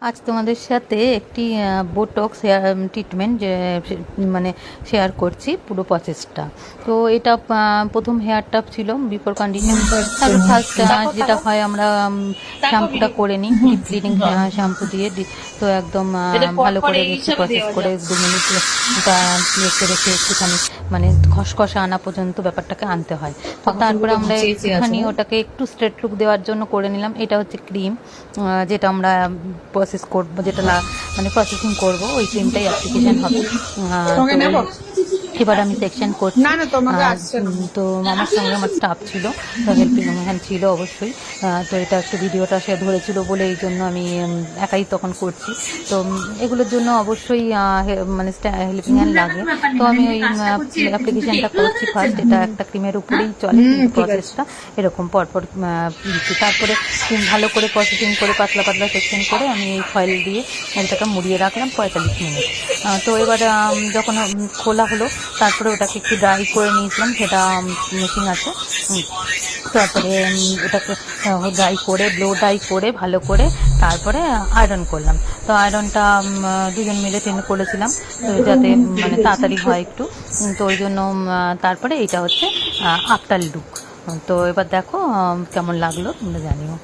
আজ তোমাদের সাথে একটি বোটক্স হেয়ার ট্রিটমেন্ট যে মানে শেয়ার করছি পুরো প্রসেসটা। তো এটা প্রথম হেয়ার টাপ ছিল বিফোর কন্ডিশন। তারপর ফার্স্ট যেটা হয় আমরা শ্যাম্পুটা করে নিই, ডিপ ক্লিনিং শ্যাম্পু দিয়ে তো একদম ভালো করে একটু প্রসেস করে 2 মিনিট রেখে রেখে একটুখানি মানে খসখসা আনা পর্যন্ত ব্যাপারটাকে আনতে হয়। তো তারপরে আমরা একটুখানি ওটাকে একটু স্ট্রেট লুক দেওয়ার জন্য করে নিলাম। এটা হচ্ছে ক্রিম যেটা আমরা প্রসেস করবো, যেটা মানে প্রসেসিং করবো, ওই ক্রিমটাই অ্যাপ্লিকেশন হবে। এবার আমি সেকশন করছি। তো আমার সঙ্গে আমার স্টাফ ছিল, তো হেল্পিং হ্যান্ড ছিল অবশ্যই। তো এটা একটু ভিডিওটা সে ধরেছিল বলে এই জন্য আমি একাই তখন করছি। তো এগুলোর জন্য অবশ্যই মানে হেল্পিং হ্যান্ড লাগে। তো আমি ওই অ্যাপ্লিকেশনটা করছি ফার্স্ট। এটা একটা ক্রিমের উপরেই চলে প্রসেসটা, এরকম পরপর দিচ্ছি। তারপরে ভালো করে প্রসেসিং করে পাতলা পাতলা সেকশন করে আমি এই ফয়েল দিয়ে এটাকে মুড়িয়ে রাখলাম 45 মিনিট। তো এবার যখন খোলা হলো তারপরে ওটাকে একটু ড্রাই করে নিয়েছিলাম, সেটা মেশিন আছে। তারপরে ওটাকে ড্রাই করে ব্লো ড্রাই করে ভালো করে তারপরে আয়রন করলাম। তো আয়রনটা দুজন মিলে করেছিলাম, তো যাতে মানে তাড়াতাড়ি হয় একটু। তো ওই জন্য তারপরে এটা হচ্ছে আফটার লুক। তো এবার দেখো কেমন লাগলো তোমরা জানিও।